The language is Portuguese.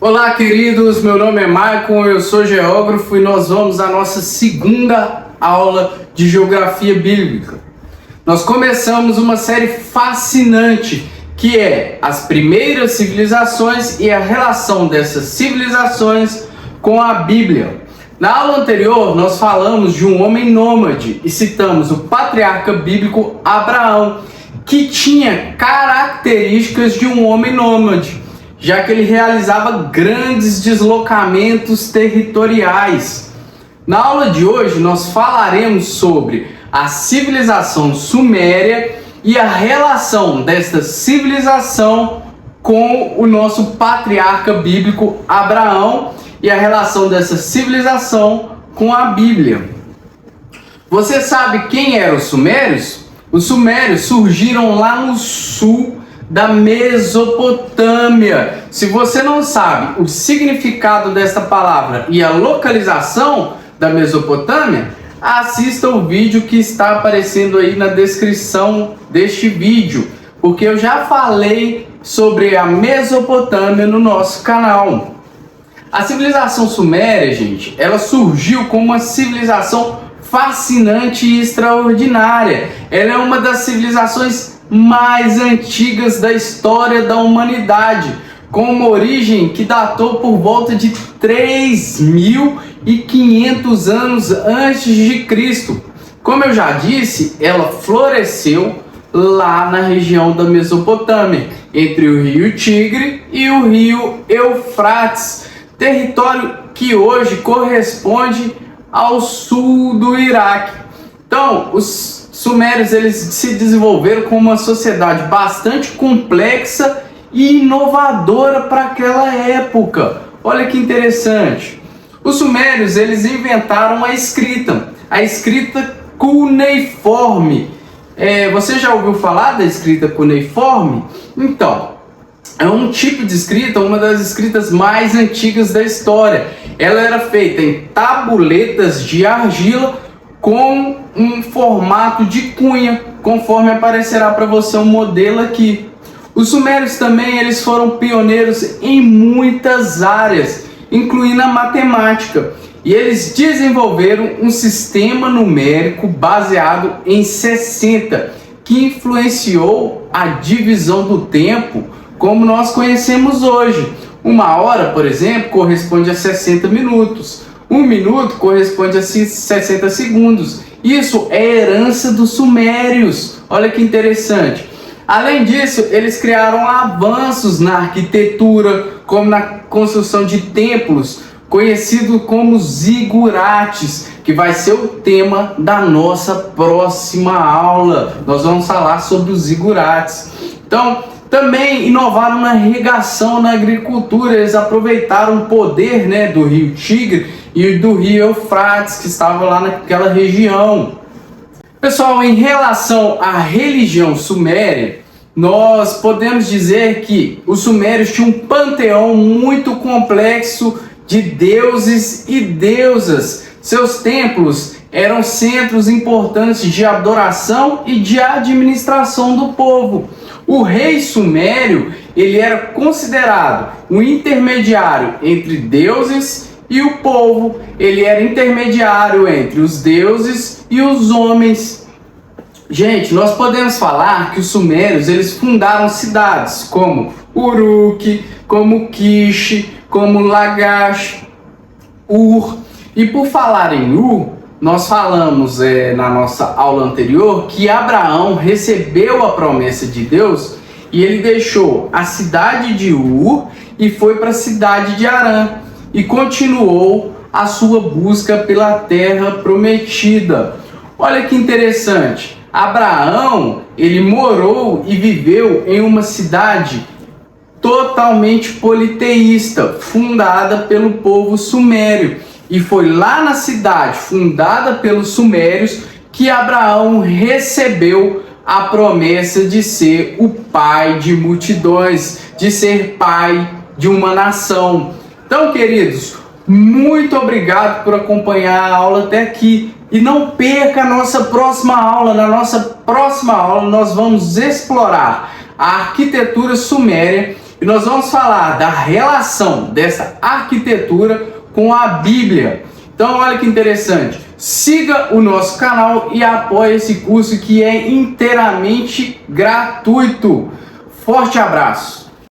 Olá, queridos, meu nome é Maicon, eu sou geógrafo e nós vamos à nossa segunda aula de Geografia Bíblica. Nós começamos uma série fascinante que é as primeiras civilizações e a relação dessas civilizações com a Bíblia. Na aula anterior, nós falamos de um homem nômade e citamos o patriarca bíblico Abraão, que tinha características de um homem nômade, já que ele realizava grandes deslocamentos territoriais. Na aula de hoje, nós falaremos sobre a civilização suméria e a relação desta civilização com o nosso patriarca bíblico Abraão e a relação dessa civilização com a Bíblia. Você sabe quem eram os sumérios? Os sumérios surgiram lá no sul da Mesopotâmia. Se você não sabe o significado desta palavra e a localização da Mesopotâmia, assista o vídeo que está aparecendo aí na descrição deste vídeo, porque eu já falei sobre a Mesopotâmia no nosso canal. A civilização suméria, gente, ela surgiu como uma civilização fascinante e extraordinária. Ela é uma das civilizações mais antigas da história da humanidade, com uma origem que datou por volta de 3.500 anos antes de Cristo. Como eu já disse, ela floresceu lá na região da Mesopotâmia, entre o rio Tigre e o rio Eufrates, território que hoje corresponde ao sul do Iraque. Então, os sumérios eles se desenvolveram como uma sociedade bastante complexa e inovadora para aquela época. Olha que interessante. Os sumérios eles inventaram a escrita cuneiforme. Você já ouviu falar da escrita cuneiforme? Então, é um tipo de escrita, uma das escritas mais antigas da história. Ela era feita em tabuletas de argila com um formato de cunha, conforme aparecerá para você um modelo aqui. Os sumérios também eles foram pioneiros em muitas áreas, incluindo a matemática. E eles desenvolveram um sistema numérico baseado em 60, que influenciou a divisão do tempo como nós conhecemos hoje. Uma hora, por exemplo, corresponde a 60 minutos. Um minuto corresponde a 60 segundos. Isso é herança dos sumérios. Olha que interessante. Além disso, eles criaram avanços na arquitetura, como na construção de templos, conhecido como zigurates, que vai ser o tema da nossa próxima aula. Nós vamos falar sobre os zigurates. Então, também inovaram na irrigação, na agricultura. Eles aproveitaram o poder, do rio Tigre e do rio Eufrates, que estava lá naquela região. Pessoal, em relação à religião suméria, nós podemos dizer que os sumérios tinham um panteão muito complexo de deuses e deusas. Seus templos eram centros importantes de adoração e de administração do povo. O rei sumério, ele era considerado um intermediário entre deuses e o povo. Ele era intermediário entre os deuses e os homens. Gente, nós podemos falar que os sumérios eles fundaram cidades como Uruk, como Kish, como Lagash, Ur. E por falar em Ur, nós falamos na nossa aula anterior que Abraão recebeu a promessa de Deus e ele deixou a cidade de Ur e foi para a cidade de Harã e continuou a sua busca pela terra prometida. Olha que interessante. Abraão, ele morou e viveu em uma cidade totalmente politeísta, fundada pelo povo sumério. E foi lá na cidade fundada pelos sumérios que Abraão recebeu a promessa de ser o pai de multidões, de ser pai de uma nação. Então, queridos, muito obrigado por acompanhar a aula até aqui. E não perca a nossa próxima aula. Na nossa próxima aula nós vamos explorar a arquitetura suméria e nós vamos falar da relação dessa arquitetura com a Bíblia. Então olha que interessante, siga o nosso canal e apoie esse curso que é inteiramente gratuito. Forte abraço!